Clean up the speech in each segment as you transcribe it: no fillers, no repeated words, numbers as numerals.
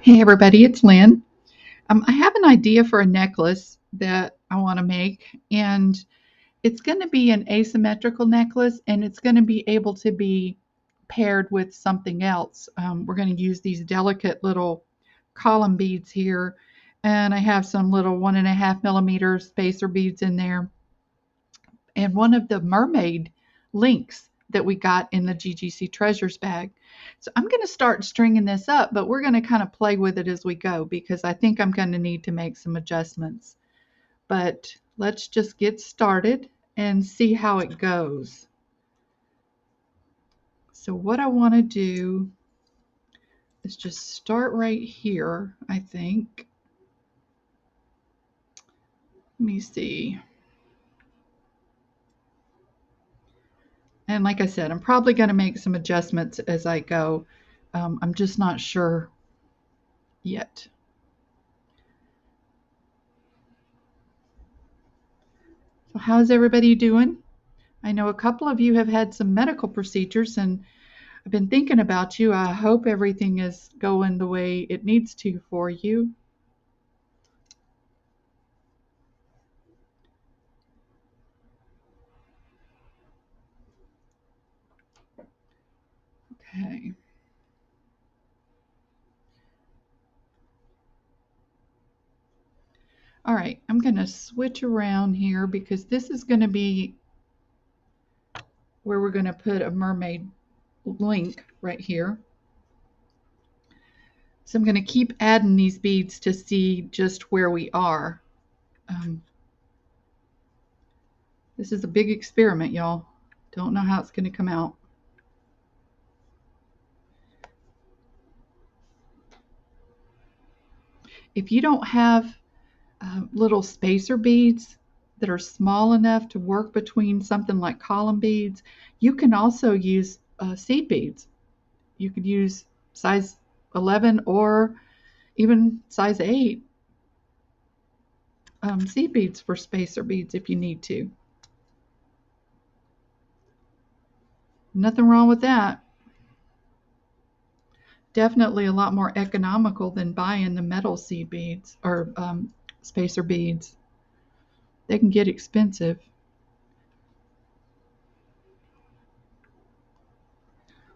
Hey everybody, it's Lynn. I have an idea for a necklace that I want to make, and it's going to be an asymmetrical necklace, and it's going to be able to be paired with something else. We're going to use these delicate little column beads here, and I have some little 1.5 millimeter spacer beads in there, and one of the mermaid links that we got in the GGC Treasures bag. So I'm going to start stringing this up, but we're going to kind of play with it as we go because I think I'm going to need to make some adjustments. But let's just get started and see how it goes. So what I want to do is just start right here, I think. Let me see. And like I said, I'm probably going to make some adjustments as I go. I'm just not sure yet. So how's everybody doing? I know a couple of you have had some medical procedures, and I've been thinking about you. I hope everything is going the way it needs to for you. Okay. All right, I'm going to switch around here because this is going to be where we're going to put a mermaid link right here. So I'm going to keep adding these beads to see just where we are. This is a big experiment, y'all. Don't know how it's going to come out. If you don't have little spacer beads that are small enough to work between something like column beads, you can also use seed beads. You could use size 11 or even size 8 seed beads for spacer beads if you need to. Nothing wrong with that. Definitely a lot more economical than buying the metal seed beads or spacer beads. They can get expensive.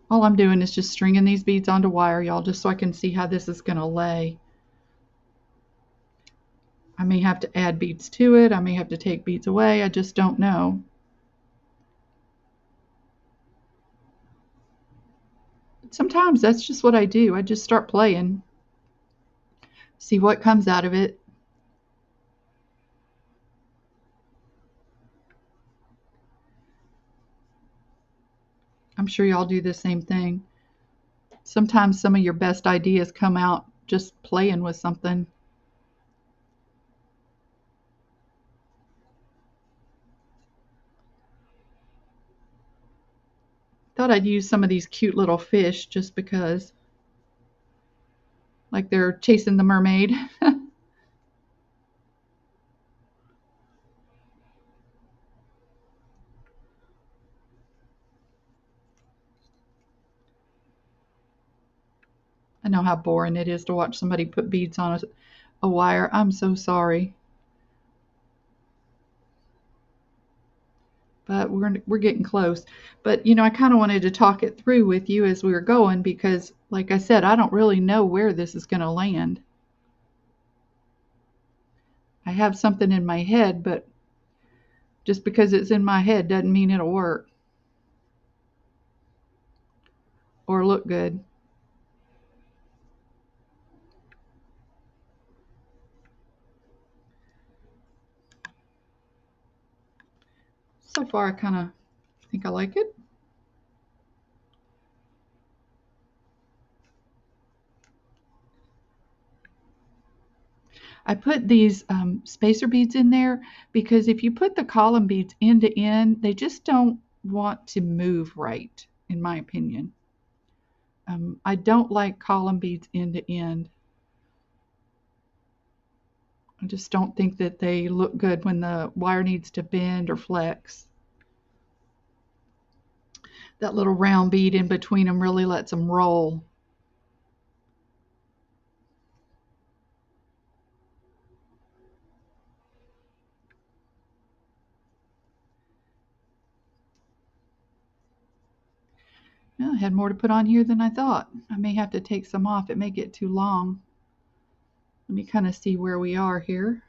All I'm doing is just stringing these beads onto wire, y'all, just so I can see how this is going to lay. I may have to add beads to it. I may have to take beads away. I just don't know. Sometimes that's just what I do. I just start playing, see what comes out of it. I'm sure y'all do the same thing. Sometimes some of your best ideas come out just playing with something. Thought I'd use some of these cute little fish just because. Like they're chasing the mermaid. I know how boring it is to watch somebody put beads on a wire. I'm so sorry. But we're getting close. But I kind of wanted to talk it through with you as we were going because, like I said, I don't really know where this is going to land. I have something in my head, but just because it's in my head doesn't mean it'll work or look good. So far, I kind of think I like it. I put these spacer beads in there because if you put the column beads end to end, they just don't want to move right, in my opinion. I don't like column beads end to end. I just don't think that they look good when the wire needs to bend or flex. That little round bead in between them really lets them roll. Well, I had more to put on here than I thought. I may have to take some off. It may get too long. Let me kind of see where we are here.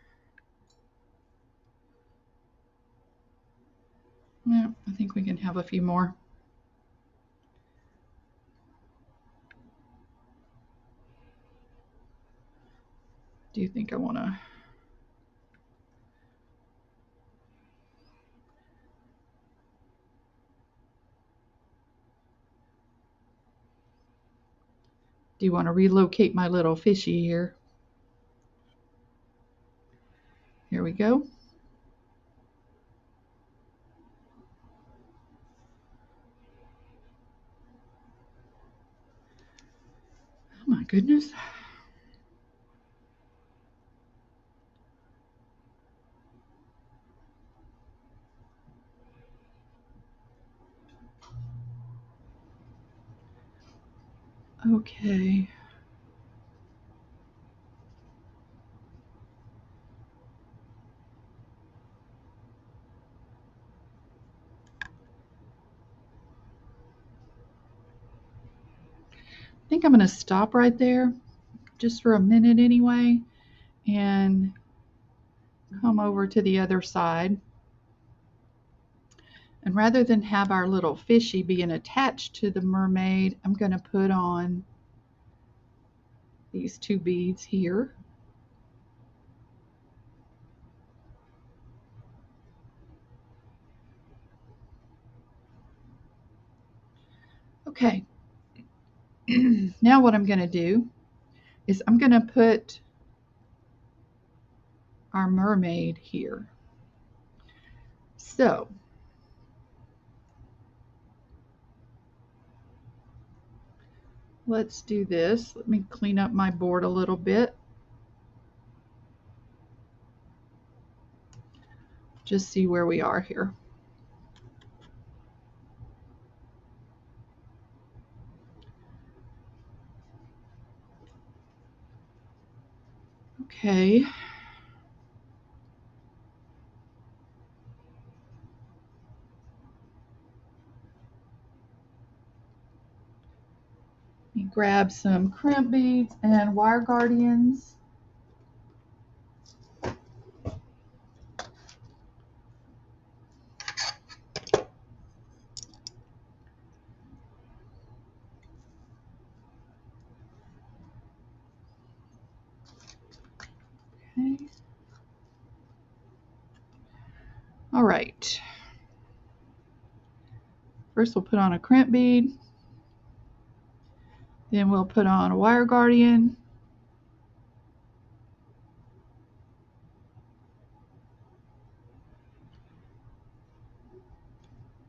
Yeah, I think we can have a few more. Do you think I want to? Do you want to relocate my little fishy here? Here we go. Oh my goodness. Okay. I think I'm going to stop right there just for a minute anyway and come over to the other side. And rather than have our little fishy being attached to the mermaid, I'm going to put on these two beads here. Okay. Now what I'm going to do is I'm going to put our mermaid here. So let's do this. Let me clean up my board a little bit. Just see where we are here. Okay. Let me grab some crimp beads and wire guardians. Okay. All right. First we'll put on a crimp bead. Then we'll put on a wire guardian.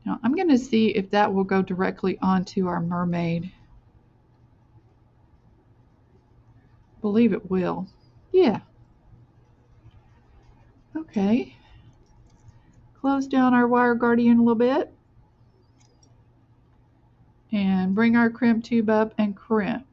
Now I'm going to see if that will go directly onto our mermaid. I believe it will. Yeah. Okay. Close down our wire guardian a little bit. And bring our crimp tube up and crimp.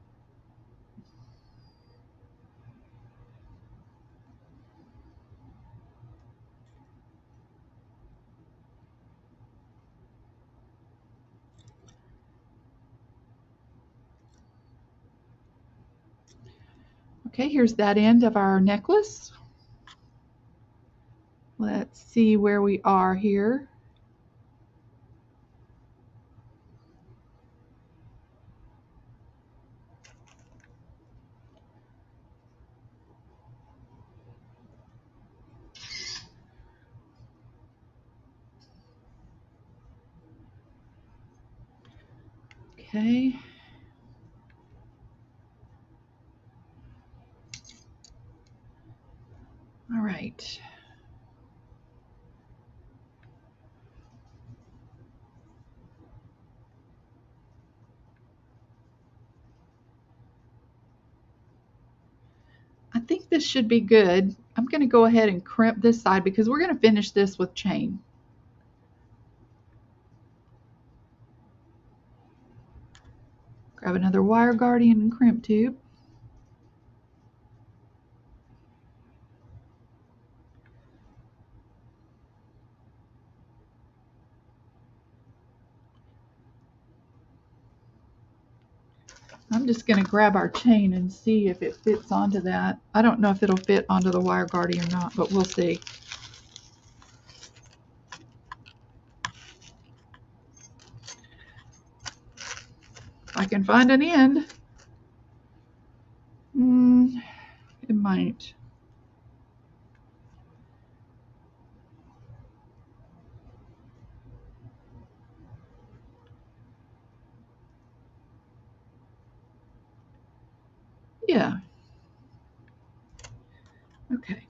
Okay, here's that end of our necklace. Let's see where we are here. Okay. All right. I think this should be good. I'm going to go ahead and crimp this side because we're going to finish this with chain. Grab another wire guardian and crimp tube. I'm just going to grab our chain and see if it fits onto that. I don't know if it'll fit onto the wire guardy or not, but we'll see. If I can find an end. It might. Yeah. Okay.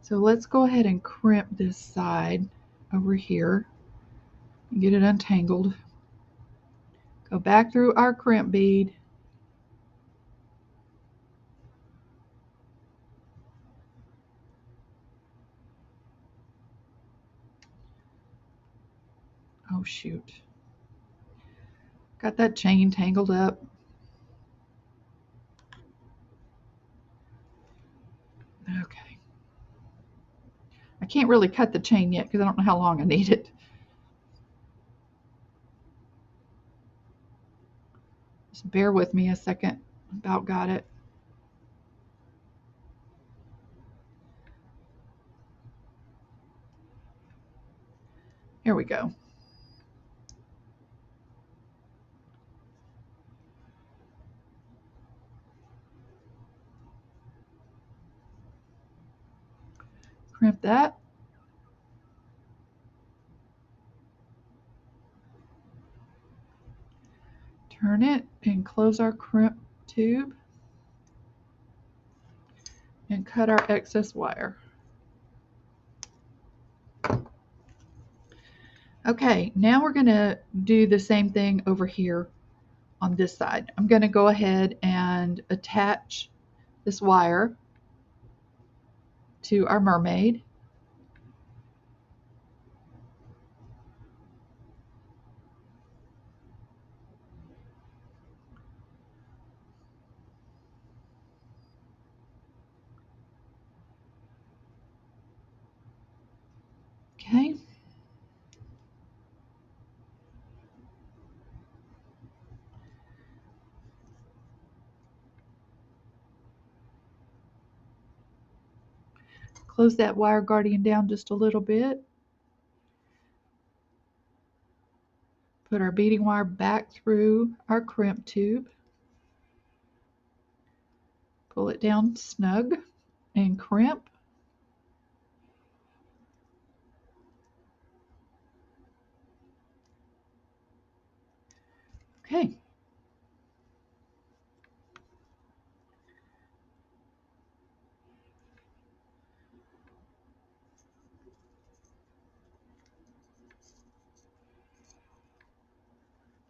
So let's go ahead and crimp this side over here and get it untangled. Go back through our crimp bead. Oh shoot. Got that chain tangled up. Okay. I can't really cut the chain yet because I don't know how long I need it. Just bear with me a second. About got it. Here we go. Crimp that. Turn it and close our crimp tube and cut our excess wire. Okay, now we're going to do the same thing over here on this side. I'm going to go ahead and attach this wire to our mermaid. Okay. Close that wire guardian down just a little bit. Put our beading wire back through our crimp tube. Pull it down snug and crimp. Okay.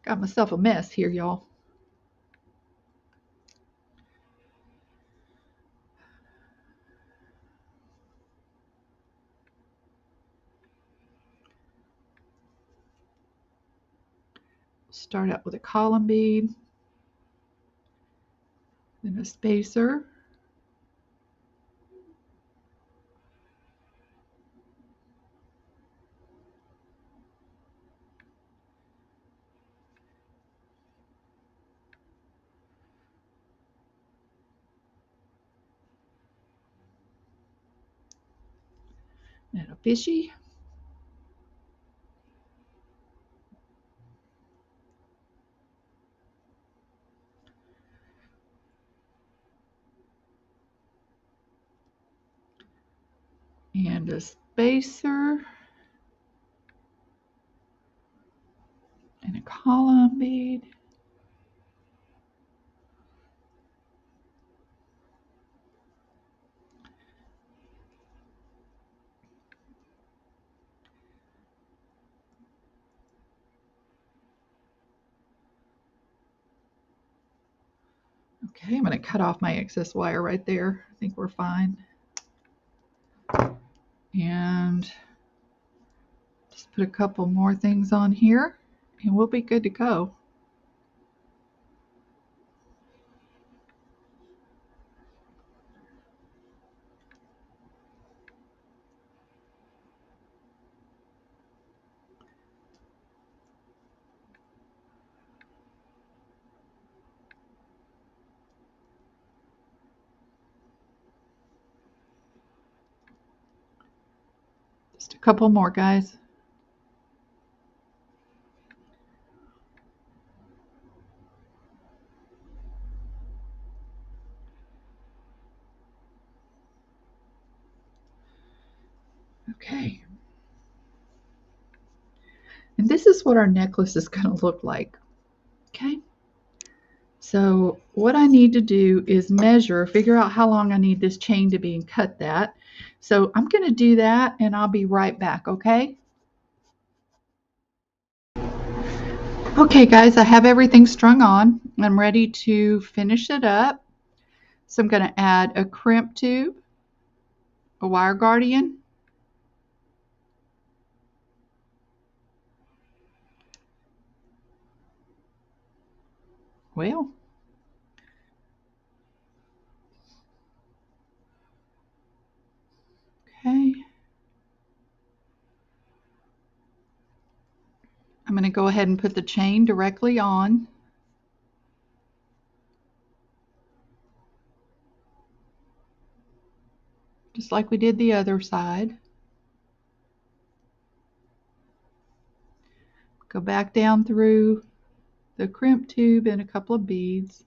Got myself a mess here, y'all. Start out with a column bead, then a spacer, and a fishy. And a spacer, and a column bead. Okay, I'm going to cut off my excess wire right there. I think we're fine. And just put a couple more things on here, and we'll be good to go. Just a couple more, guys. Okay. And this is what our necklace is going to look like. Okay. So what I need to do is measure, figure out how long I need this chain to be and cut that. So I'm going to do that and I'll be right back, okay? Okay guys, I have everything strung on. I'm ready to finish it up. So I'm going to add a crimp tube, a wire guardian, well, okay. I'm going to go ahead and put the chain directly on. Just like we did the other side. Go back down through the crimp tube and a couple of beads.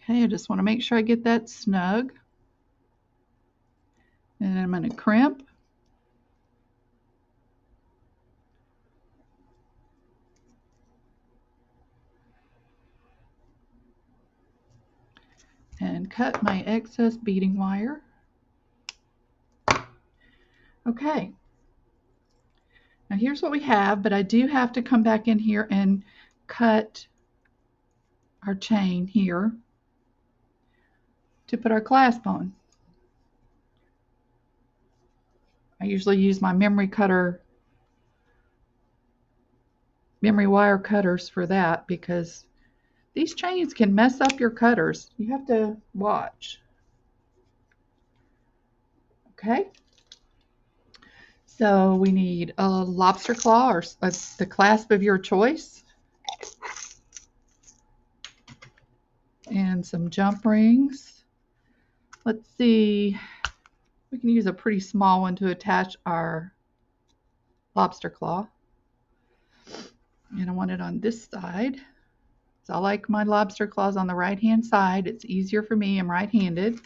Okay, I just want to make sure I get that snug. And I'm going to crimp. And cut my excess beading wire. Okay. Now here's what we have, but I do have to come back in here and cut our chain here to put our clasp on. I usually use my memory wire cutters for that because these chains can mess up your cutters. You have to watch. Okay. So we need a lobster claw or the clasp of your choice. And some jump rings. Let's see. We can use a pretty small one to attach our lobster claw. And I want it on this side. So I like my lobster claws on the right hand side. It's easier for me. I'm right-handed.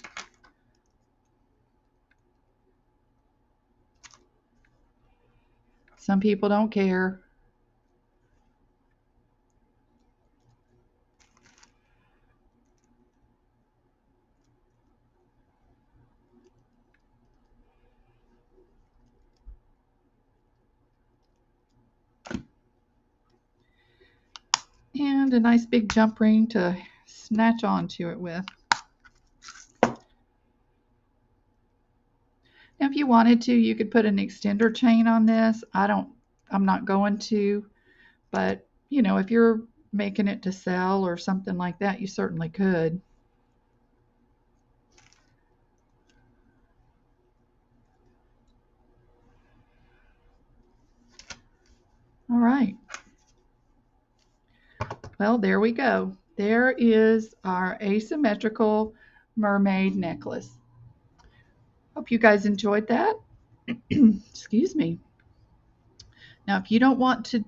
Some people don't care. And a nice big jump ring to snatch onto it with. Now, if you wanted to, you could put an extender chain on this. I'm not going to, but you know, if you're making it to sell or something like that, you certainly could. All right. Well, there we go. There is our asymmetrical mermaid necklace. Hope you guys enjoyed that. Excuse me. Now, if you don't want to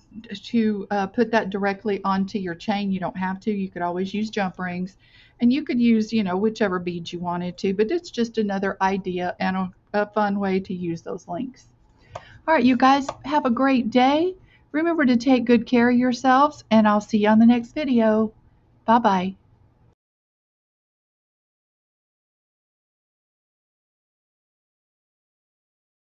put that directly onto your chain, you don't have to. You could always use jump rings, and you could use, you know, whichever beads you wanted to, but it's just another idea and a fun way to use those links. All right, you guys have a great day. Remember to take good care of yourselves, and I'll see you on the next video. Bye-bye.